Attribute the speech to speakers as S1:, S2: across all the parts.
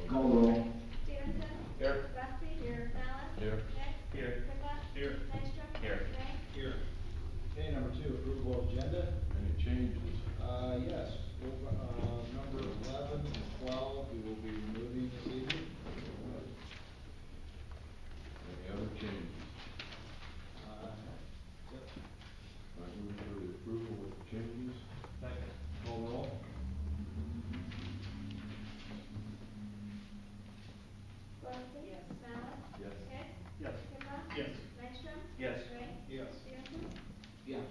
S1: Call the roll.
S2: Stevenson.
S3: Here.
S2: Rusty. Here. Mallett.
S3: Here.
S2: Nick.
S3: Here.
S2: Pickup.
S3: Here.
S2: Nystrom.
S3: Here.
S2: Ray.
S4: Here. Okay, number 2, approval of agenda.
S1: Any changes?
S4: Yes, number 11 and 12 we will be removing this evening.
S1: Any other changes?
S4: Yep.
S1: I move for the approval with the changes.
S3: Second.
S4: Call roll.
S2: Rusty. Yes. Mallett.
S1: Yes.
S2: Nick.
S3: Yes.
S2: Pickup.
S3: Yes.
S2: Nystrom.
S3: Yes.
S2: Ray.
S4: Yes.
S2: Stevenson.
S4: Yeah.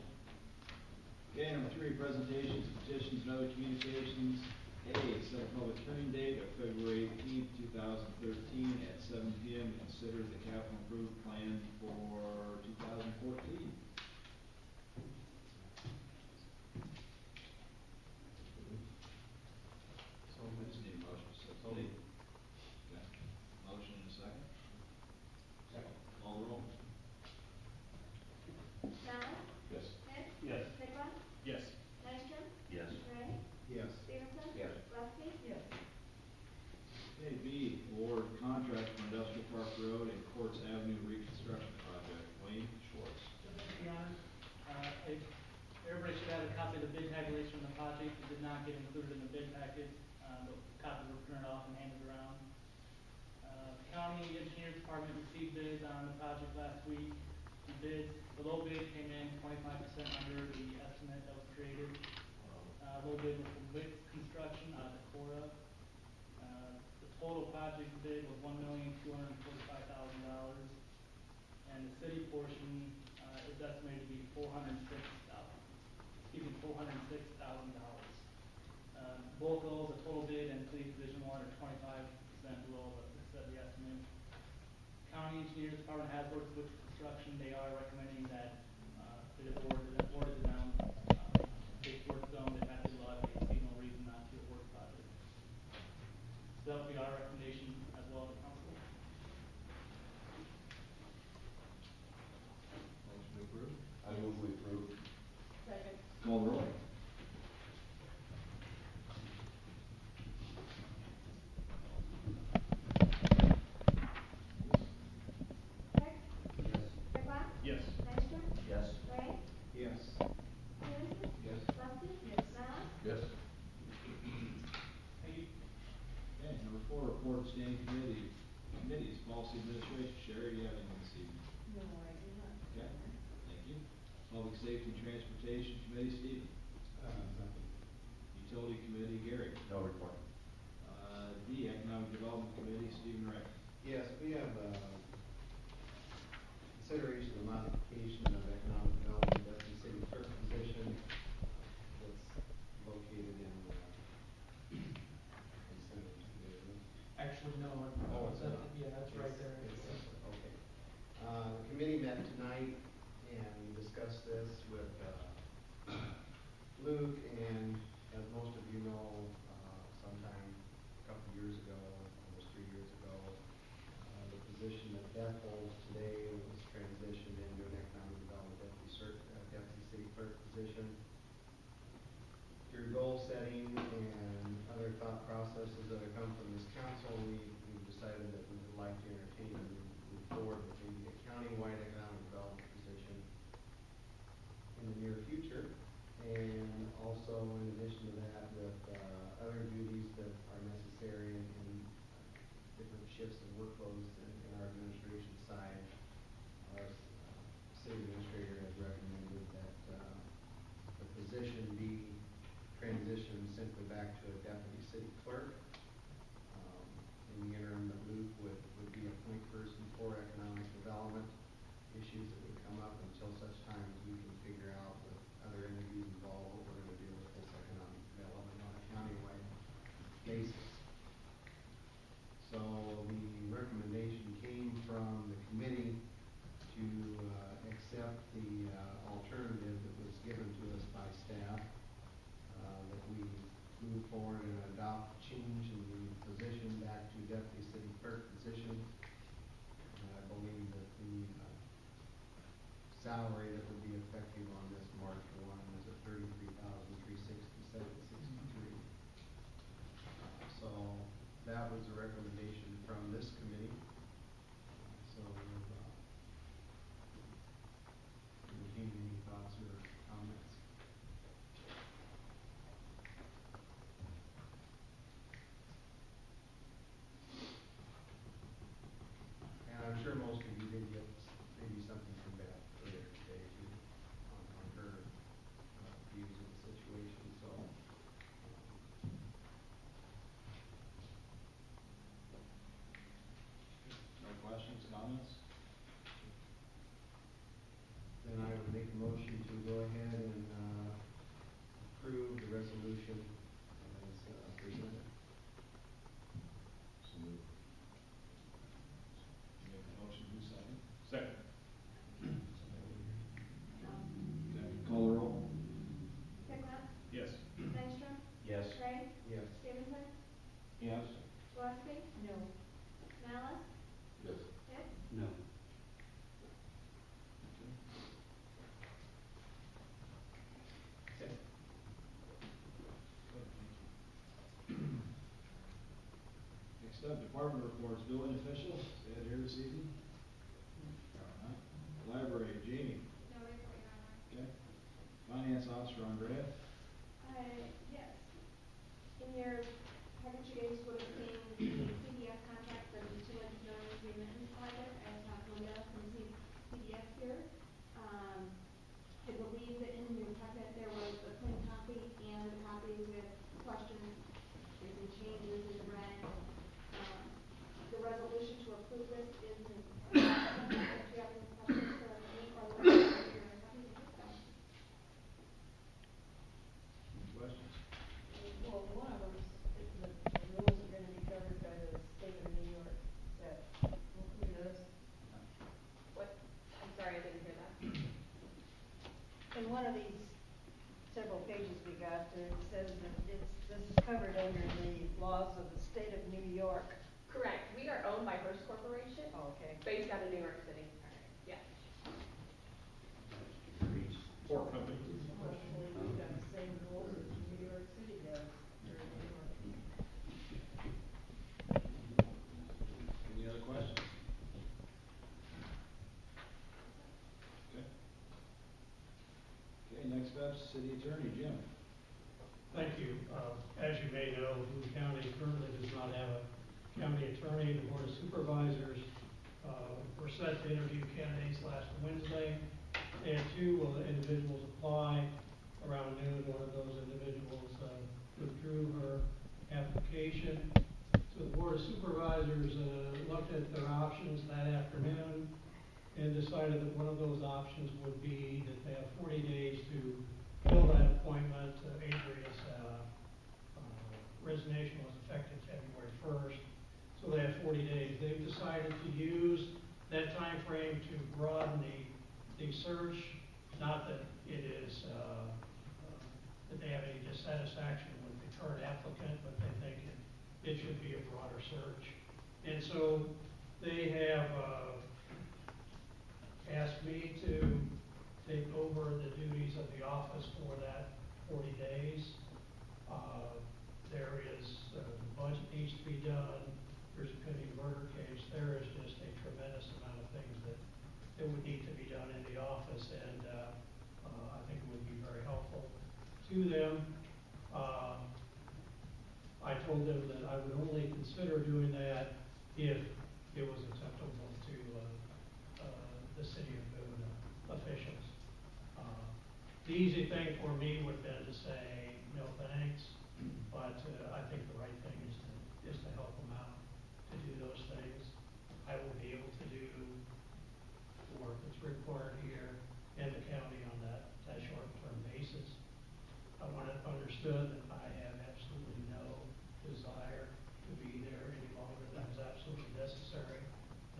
S4: Okay, number 3, presentations, petitions, and other communications. A, set a public hearing date of February 18th, 2013 at 7 p.m. Consider the capital improvement plan for 2014. So we just need a motion. So Tony. Okay. Motion and a second.
S3: Second.
S4: Call the roll.
S2: Mallett.
S1: Yes.
S2: Nick.
S3: Yes.
S2: Pickup.
S3: Yes.
S2: Nystrom.
S3: Yes.
S2: Ray.
S4: Yes.
S2: Stevenson.
S3: Yes.
S2: Rusty. Yes.
S4: Okay, B, award contract for Industrial Park Road and Courts Avenue reconstruction project. Wayne Schwartz.
S5: Your Honor, everybody should have a copy of the bid tabulation on the project. It did not get included in the bid packet. The copies were printed off and handed around. The county engineers department received bids on the project last week. The low bid came in 25% under the estimate that was created. Low bid was from Wick Construction out of Decorah. The total project bid was $1,245,000, and the city portion is estimated to be $406,000. Both of those, the total bid and city division 1, are 25% below the estimate. County engineers department has worked with construction. They are recommending that it is awarded to them. If work done, they've had to do they see no reason not to award the project. So that would be our recommendation as well as the council.
S4: Motion approved.
S1: I move we approve.
S2: Second.
S4: Call the roll.
S2: Nick.
S1: Yes.
S2: Pickup.
S3: Yes.
S2: Nystrom.
S3: Yes.
S2: Ray.
S4: Yes.
S2: Stevenson.
S4: Yes.
S2: Rusty. Yes. Mallett.
S1: Yes.
S5: Thank you.
S4: Okay, number 4, report of standing committees, policy administration. Sherry, do you have anything this evening?
S2: No, I do not.
S4: Okay, thank you. Public safety and transportation committee, Stephen.
S6: Nothing.
S4: Utility committee, Gary.
S1: No report.
S4: D, economic development committee, Stephen Ray.
S6: Yes, we have consideration of modification of economic development deputy city clerk position that's located in
S5: Actually, no.
S6: Oh, it's not.
S5: Yeah, that's right there.
S6: Okay. The committee met tonight and discussed this with Luke, and as most of you know, sometime a couple years ago, almost 3 years ago, the position that Beth holds today was transitioned into an economic development deputy city clerk position. Through goal setting and other thought processes that have come from this council, we've decided that we would like to entertain and move forward with maybe a county-wide economic development position in the near future. And also, in addition to that, with other duties that are necessary in different shifts and workloads in our administration side, our city administrator has recommended that the position be transitioned simply back to a deputy city clerk. In the interim, that Luke would be a point person for economic development issues that would come up until such time as we can figure out with other entities involved what we're going to do with this economic development on a countywide basis.
S4: comments?
S6: Then I would make a motion to go ahead and, approve the resolution as presented.
S1: So moved.
S4: Make a motion, who's second?
S1: Second.
S4: Okay, call the roll.
S2: Pickla?
S1: Yes.
S2: Langstrom?
S3: Yes.
S2: Gray?
S6: Yes.
S2: Stevenson?
S3: Yes.
S2: Gillespie? No. Malice?
S1: Yes.
S2: Hicks?
S3: No.
S4: Okay. Good, thank you. Next up, department reports, building officials, Ed here this evening? Library, Jamie.
S2: No report, Your Honor.
S4: Okay. Finance officer, Andrea.
S2: Yes. In your package, you guys would have seen the PDF contract for the utility billing remittance project. I have Linda from PDF here. I believe that in your packet, there was a clean copy and a copy with questions. There's some changes in the red. The resolution to approve this is in, if you have any questions for me or Linda, you're happy to take them.
S4: Any questions?
S7: Well, one of them is the rules are gonna be covered by the state of New York, that include us.
S2: What, I'm sorry, I didn't hear that.
S7: In one of these several pages we got, it says that this is covered under the laws of the state of New York.
S8: Correct. We are owned by Hearst Corporation,
S7: Oh, okay.
S8: based out of New York City. Yeah.
S1: Four companies.
S7: Hopefully we've got the same rules that New York City does, or New York.
S4: Any other questions? Okay. Okay, next up, city attorney, Jim.
S9: Thank you. As you may know, Boone County currently does not have a county attorney. The Board of Supervisors were set to interview candidates last Wednesday. They had two individuals apply around noon. One of those individuals withdrew her application. So the Board of Supervisors looked at their options that afternoon and decided that one of those options would be that they have 40 days to fill that appointment. Adria's resignation was effective February 1st, so they have 40 days. They've decided to use that time frame to broaden the search. Not that it is, that they have any dissatisfaction with the current applicant, but they think it should be a broader search. And so they have asked me to take over the duties of the office for that 40 days. There is, the budget needs to be done. There's a pending murder case. There is just a tremendous amount of things that would need to be done in the office, and I think it would be very helpful to them. I told them that I would only consider doing that if it was acceptable to the city of Boone officials. The easy thing for me would have been to say, no thanks, but I think the right thing is to help them out to do those things. I will be able to do the work that's required here in the county on that short-term basis. I want it understood that I have absolutely no desire to be there any longer than is absolutely necessary,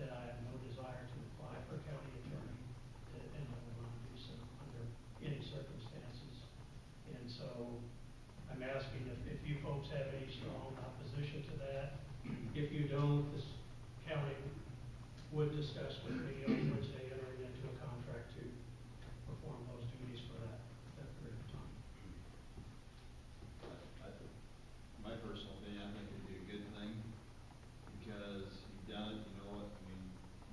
S9: that I have no desire to apply for county attorney, and I will not do so under any circumstances. And so I'm asking if you folks have any strong opposition to that. If you don't, this county would discuss with me on Wednesday entering into a contract to perform those duties for that period of time.
S10: My personal opinion, I think it'd be a good thing, because you've done it, you know what, I mean,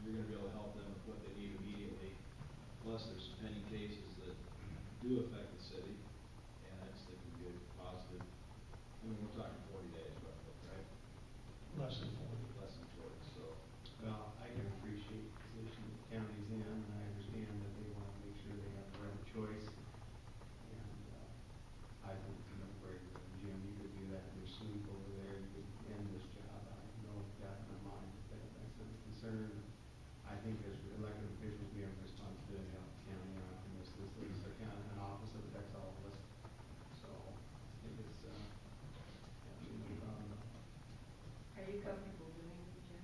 S10: you're gonna be able to help them with what they need immediately. Plus, there's some pending cases that do affect the city, and I just think it'd be a positive. I mean, we're talking 40 days roughly, right?
S9: Less than 40.
S10: Less than 40, so.
S6: Well, I can appreciate the position that
S7: comfortable doing it, Jim?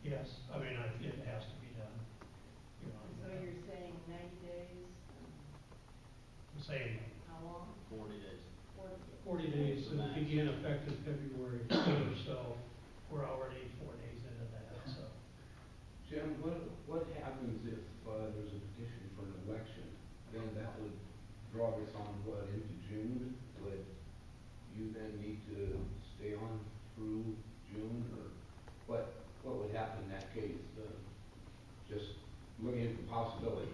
S9: Yes, I mean, it has to be done. You know,
S7: So you're saying 90 days?
S9: I'm saying
S7: How long?
S10: 40 days.
S7: 40 days.
S9: 40 days
S10: The
S9: to
S10: max.
S9: begin effective February 1st, so we're already 4 days into that, so.
S1: Jim, what happens if, there's a petition for an election? Then that would draw this on, what, into June? Would you then need to stay on through June, or what would happen in that case? Just looking at the possibility.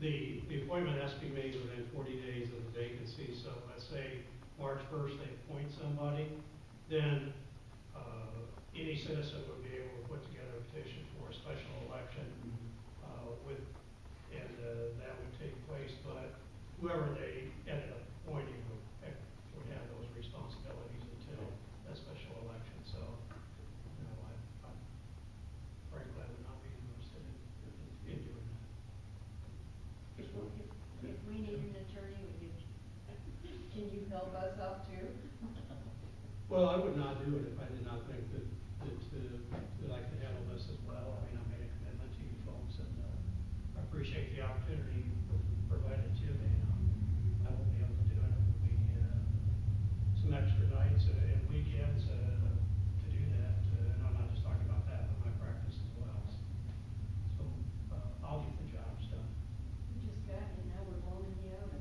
S9: The appointment has to be made within 40 days of the vacancy, so let's say March 1st, they appoint somebody, then any citizen would be able to put together a petition for a special election that would take place, but whoever they ended up appointing would have those responsibilities until that special election, so, you know, I frankly, I would not be interested in doing that.
S1: Just one.
S7: If we need an attorney, can you help us out too?
S9: Well, I would not do it if I did not think that I could handle this as well. I mean, I made a commitment to you folks, and I appreciate the opportunity provided to me. I won't be able to do it. It will be some extra nights and weekends to do that. And I'm not just talking about that, but my practice as well. So I'll get the jobs done.
S7: We just got you, now we're blowing you out.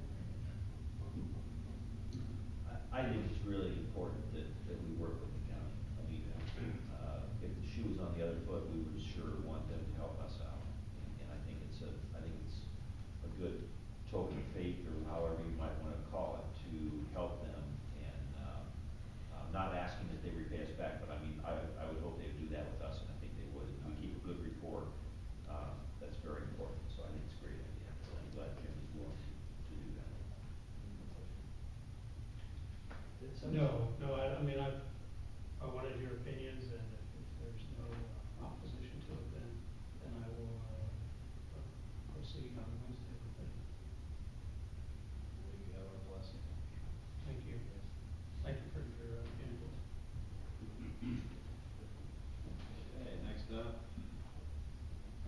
S3: I think it's really important that we work with the county. I mean, if the shoe was on the other foot, we would sure want them to help us out. And I think it's a good token of faith, or however you might want to call it, to help them. And not asking that they repay us back, but I mean, I would hope they would do that with us, and I think they would. If we keep a good rapport, that's very important. So I think it's a great idea. So I'm glad Jim is willing to do that.
S9: No, I mean, I wanted your opinions, and if there's no opposition to it, then I will proceed on Wednesday with it.
S10: We have our blessing.
S9: Thank you. Thank you for your input.
S10: Okay, next up,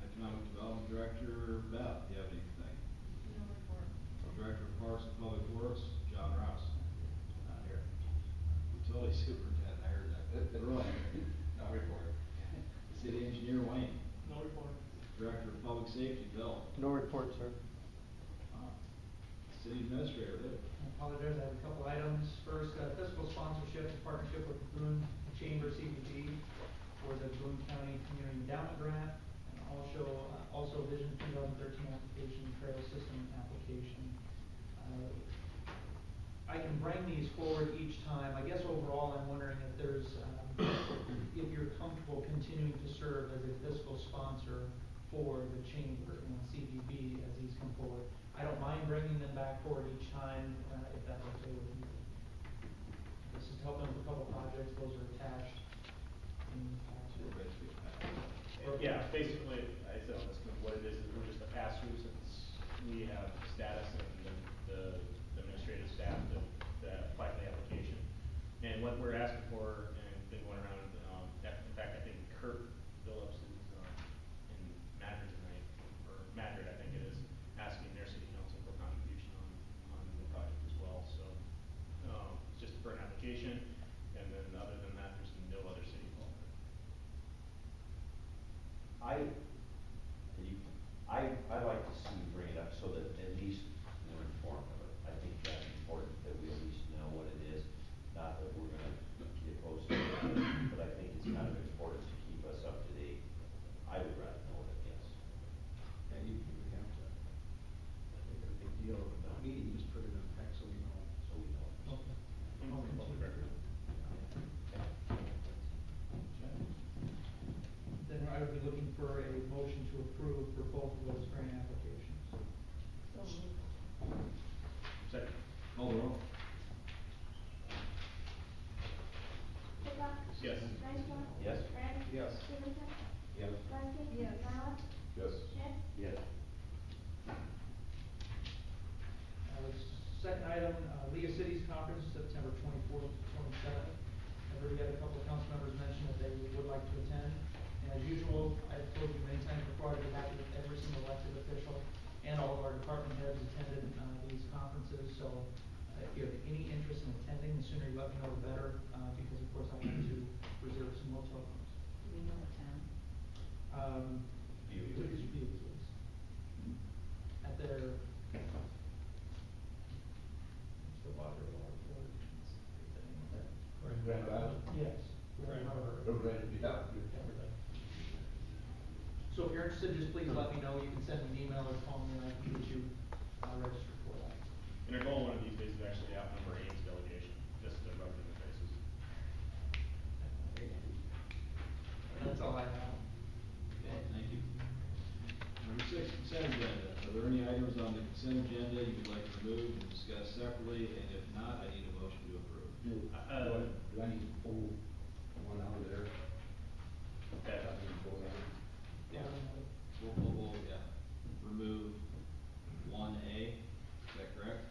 S10: Economic Development Director, Beth, do you have anything?
S7: No report.
S10: Director of Parks and Public Works, John Rouse. Not here. Utility Superintendent, I heard that. Roy. No report. City Engineer, Wayne.
S5: No report.
S10: Director of Public Safety, Bill.
S6: No report, sir.
S10: City Administrator, Rick.
S5: I apologize, I have a couple items. First, fiscal sponsorship in partnership with Boone Chamber CBG for the Boone County Community Endowment Grant, and also Vision 2013 application, trail system application. I can bring these forward each time. I guess overall, I'm wondering if there's, if you're comfortable continuing to serve as a fiscal sponsor for the chamber and CBB as these come forward. I don't mind bringing them back forward each time, if that's okay with you. This is helping with a couple projects, those are attached in the past.
S11: Yeah, basically, I said on this, what it is we're just a pass-through since we have status and the administrative staff to apply for the application. And what we're asking for, and been going around, in fact, I think Kurt Phillips is in Madrid tonight, or Madrid, I think it is, asking their city council for contribution on the project as well. So it's just for an application, and then other than that, there's no other city involvement.
S3: I'd like to see you bring it up so that at least we're informed of it. I think that's important, that we at least know what it is. Not that we're gonna get posted, but I think it's kind of important to keep us up to date. I would rather know it, yes.
S4: And you have to make it a big deal of the meeting, just put it in text so we know.
S3: So we know.
S9: Okay.
S11: I'll continue.
S5: Then I would be looking for a motion to approve for both of those grant applications.
S7: So moved.
S11: Second.
S10: Call the roll.
S2: Whitlock?
S11: Yes.
S2: Renshaw?
S3: Yes.
S2: Brad?
S6: Yes.
S2: Singleton?
S6: Yes.
S2: Marcy?
S7: Yes.
S2: Mallon?
S1: Yes.
S2: Schmidt?
S3: Yes.
S5: The second item, League of Cities Conference, September 24th to 27th. I've
S12: conferences, so if you have any interest in attending, the sooner you let me know, the better, because of course I want to reserve some hotel rooms.
S7: Do we know the town?
S12: Buicks. At their, it's the water,
S1: Grand Island?
S12: yes.
S9: Grand Harbor.
S1: Or Grand, yeah.
S12: So if you're interested, just please let me know, you can send me an email or call me, and I can get you, registered for that.
S11: And our goal one of these days is actually outnumber Ames delegation, just to rub it in the faces.
S12: That's all I have.
S4: Okay, thank you. Number 6, consent agenda. Are there any items on the consent agenda you would like to remove and discuss separately? And if not, I need a motion to approve.
S1: Do I need to pull one out of there?
S11: That,
S1: I need to pull that.
S12: Yeah.
S4: We'll, yeah, remove 1A, is that correct?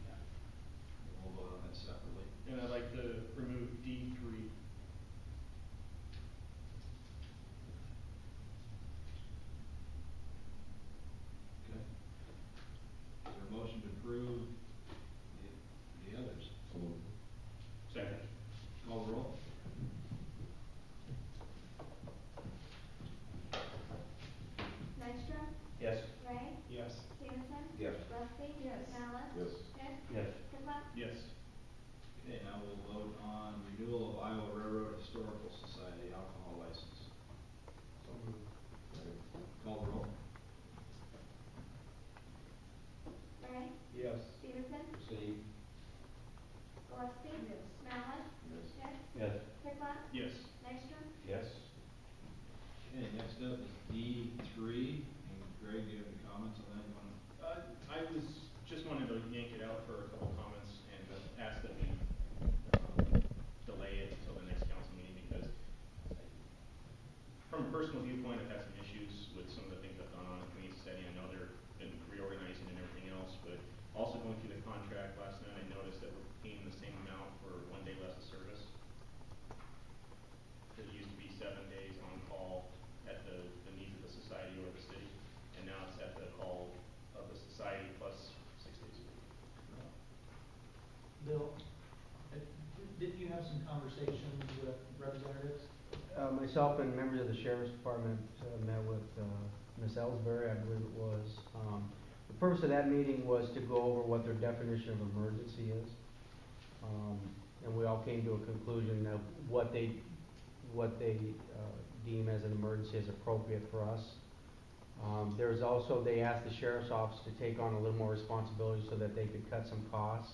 S12: Yeah.
S4: And we'll vote on that separately.
S11: and I'd like to remove D3.
S4: Okay. Is there a motion to approve the others?
S1: So moved.
S11: Second.
S4: Call the roll.
S2: Nystrom?
S11: Yes.
S2: Ray?
S11: Yes.
S2: Stevenson?
S1: Yes.
S2: Rusty?
S7: Yes.
S2: Mallon?
S1: Yes.
S2: Hess?
S3: Yes.
S2: Sitwell?
S11: Yes.
S4: Okay, now we'll vote on renewal of Iowa Railroad Historical Society alcohol license.
S6: So moved.
S4: Call the roll.
S2: Ray?
S1: Yes.
S2: Stevenson?
S1: Same.
S2: Rusty?
S7: Yes.
S2: Mallon?
S1: Yes.
S2: Hess?
S3: Yes.
S2: Sitwell?
S11: Yes.
S2: Nystrom?
S3: Yes.
S4: Okay, next up is D3, and Greg, do you have any comments on that? You wanna?
S11: I was, just wanted to yank it out for a couple comments and ask that we, delay it until the next council meeting because from a personal viewpoint, I've had some issues with some of the things that have gone on in community setting. I know they're been reorganizing and everything else, but also going through the contract last night, I noticed that we're paying the same amount for 1 day less of service. It used to be 7 days on call at the needs of the society or the city, and now it's at the call of the society plus 6 days a week.
S12: Bill, didn't you have some conversations with representatives?
S6: Myself and members of the sheriff's department met with Ms. Ellsbury, I believe it was. The purpose of that meeting was to go over what their definition of emergency is. And we all came to a conclusion of what they deem as an emergency is appropriate for us. There's also, they asked the sheriff's office to take on a little more responsibility so that they could cut some costs.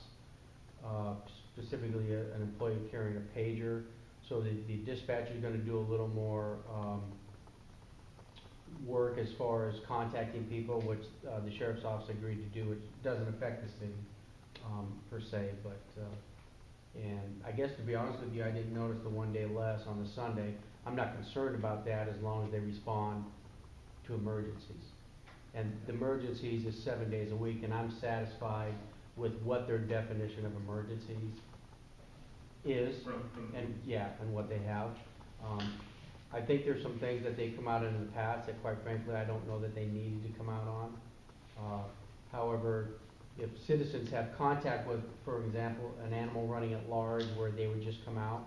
S6: Specifically an employee carrying a pager. So the dispatcher is going to do a little more work as far as contacting people, which the sheriff's office agreed to do. It doesn't affect the city per se, but and I guess to be honest with you, I didn't notice the 1 day less on the Sunday. I'm not concerned about that as long as they respond to emergencies. And the emergencies is 7 days a week, and I'm satisfied with what their definition of emergencies is, and yeah, and what they have. I think there's some things that they come out in the past that quite frankly, I don't know that they needed to come out on. However, if citizens have contact with, for example, an animal running at large where they would just come out,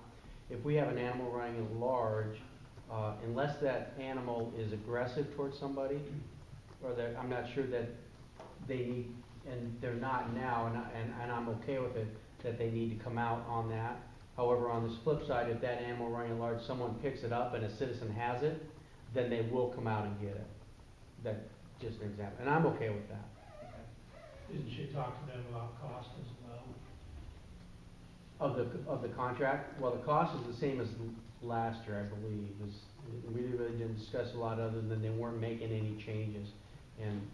S6: if we have an animal running at large, unless that animal is aggressive towards somebody, or that, I'm not sure that they need, and they're not now, and I'm okay with it, that they need to come out on that. However, on this flip side, if that animal running at large, someone picks it up and a citizen has it, then they will come out and get it. That's just an example, and I'm okay with that.
S9: Didn't you talk to them about cost as well?
S6: Of the contract, well, the cost is the same as last year, I believe. We really didn't discuss a lot other than they weren't making any changes. And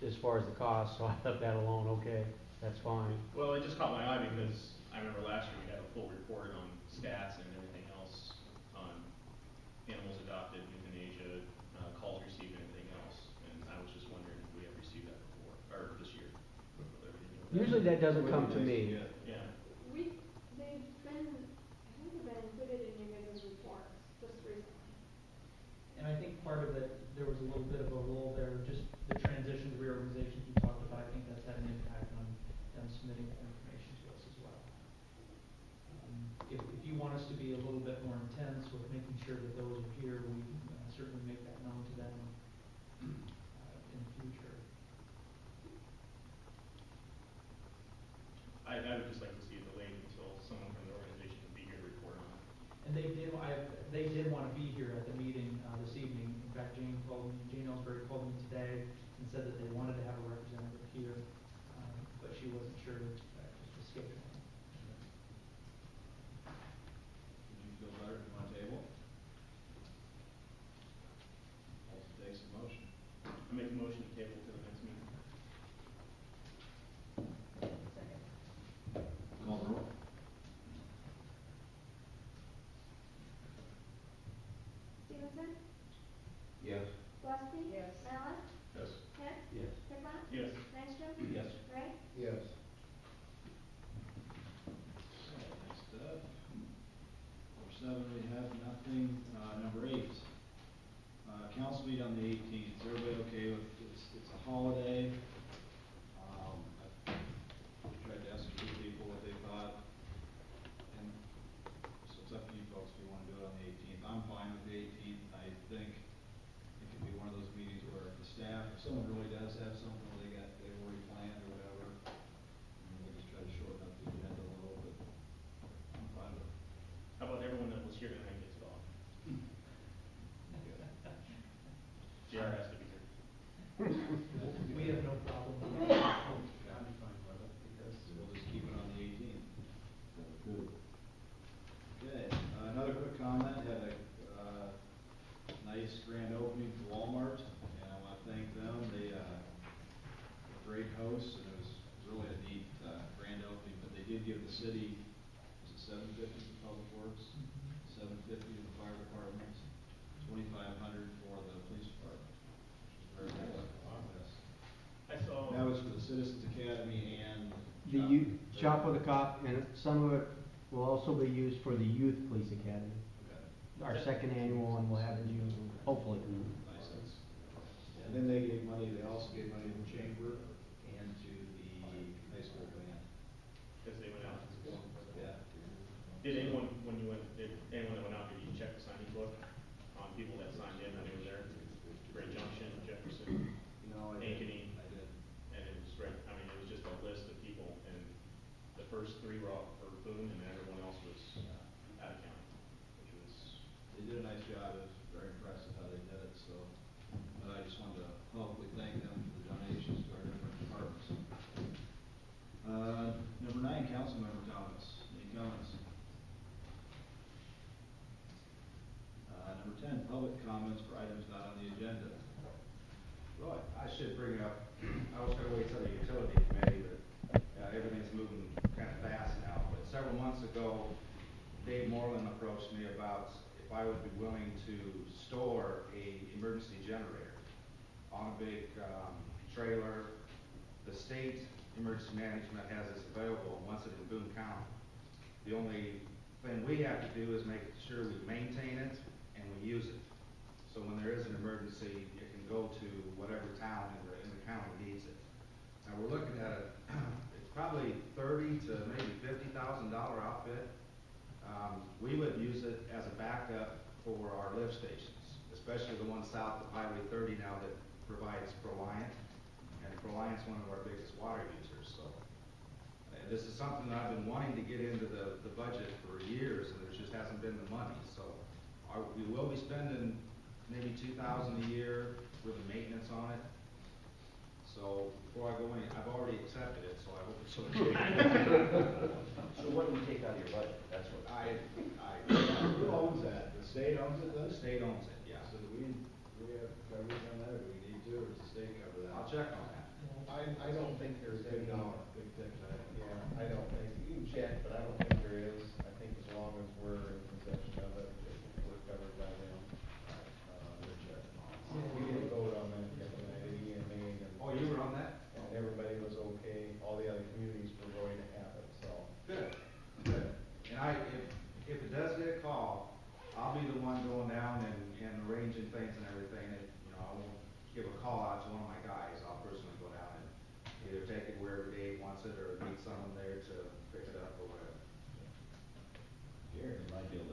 S6: as far as the cost, so I left that alone, okay, that's fine.
S11: Well, it just caught my eye because I remember last year we had a full report on stats and everything else on animals adopted, euthanasia, calls received, and everything else. And I was just wondering if we have received that before, or this year.
S6: Usually that doesn't come to me.
S11: Yeah.
S2: They've been, I think they've been included in your guys' reports just recently.
S12: And I think part of it, there was a little bit of a role there, just the transition, the reorganization you talked about, I think that's had an impact on to be a little bit more intense with making sure that those are here, we certainly make that known to them in the future.
S11: I would just like to see it delayed until someone from the organization can be here to report on it.
S12: And they did want to be here at the meeting this evening. In fact, Jane Ellsbury called me today and said that they wanted to have a representative here, but she wasn't sure just the schedule.
S10: Would you feel better if you want to table? Also takes a motion.
S11: I make a motion to table to the next meeting.
S7: Second.
S10: Call the roll.
S2: Stevenson?
S1: Yes.
S2: Gillespie?
S7: Yes.
S2: Mallon?
S10: Yes.
S2: Hess?
S1: Yes.
S2: Pittron?
S11: Yes.
S2: Langstrom?
S3: Yes.
S2: Gray?
S6: Yes.
S10: Okay, next up, number 7, we have nothing. Number 8, council meet on the 18th. Is everybody okay with, it's a holiday. I tried to ask a few people what they thought. And so it's up to you folks if you want to do it on the 18th. I'm fine with the 18th. I think it could be one of those meetings where the staff, if someone really does have something where they've already planned or whatever, we just try to shorten up the agenda a little, but I'm fine with it.
S11: How about everyone that was here tonight gets it off? JR has to be here.
S12: We have no problem with that.
S10: I'd be fine with it, because we'll just keep it on the 18th. Good. Okay, another quick comment, had a, nice grand opening for Walmart, and I want to thank them, they, were great hosts, and it was really a neat, grand opening, but they did give the city, was it $750 for Public Works, $750 to the fire department, $2,500 for the police department, which was very nice.
S11: I saw.
S10: That was for the Citizens Academy and.
S13: Shop with a Cop, and some of it will also be used for the Youth Police Academy.
S10: Okay.
S13: Our second annual one we'll have in June, hopefully.
S10: Nice. And then they gave money, they also gave money to the chamber and to the high school band.
S11: Because they went out to school.
S10: Yeah.
S11: Did anyone, did anyone that went out, did you check the signage book on people that signed in when they were there? Great Junction, Jefferson,
S10: No, I did.
S11: Ankeny,
S10: I did.
S11: and it was right, I mean, it was just a list of people, and the first 3 were all for Boone, and then everyone else was out of county, which was,
S10: They did a nice job, it was very impressive how they did it, so. But I just wanted to publicly thank them for the donations to our different departments. Number 9, council member comments. Any comments? Number 10, public comments for items not on the agenda.
S14: Well, I should bring up, I was gonna wait till the utility committee, but everything's moving kind of fast now. But several months ago, Dave Moreland approached me about if I would be willing to store a emergency generator on a big trailer. The state emergency management has this available and wants it in Boone County. The only thing we have to do is make sure we maintain it and we use it. So when there is an emergency, it can go to whatever town in the county needs it. Now, we're looking at it's probably $30,000 to maybe $50,000 outfit. We would use it as a backup for our lift stations, especially the one south of Highway 30 now that provides Proliant. And Proliant's one of our biggest water users, so. This is something that I've been wanting to get into the budget for years, and there just hasn't been the money, so. We will be spending maybe $2,000 a year for the maintenance on it. So before I go in, I've already accepted it, so I hope it's okay.
S3: So what do we take out of your budget? That's what.
S10: Who owns that? The state owns it,
S14: The
S10: does?
S14: state owns it, yeah.
S10: So do we have coverage on that, or do we need to, or does the state cover that?
S14: I'll check on that.
S6: I don't think there's any,
S10: Big ticket item.
S6: yeah, I don't think, you can check, but I don't think there is. I think as long as we're in possession of it, we're covered by them. We didn't vote on that yet tonight, EMA and.
S14: Oh, you were on that?
S6: And everybody was okay, all the other communities were going to have it, so.
S14: Good, good. And if it does get a call, I'll be the one going down and arranging things and everything. I won't give a call out to one of my guys. I'll personally go down and either take it wherever Dave wants it or meet someone there to pick it up or whatever.
S3: It might be a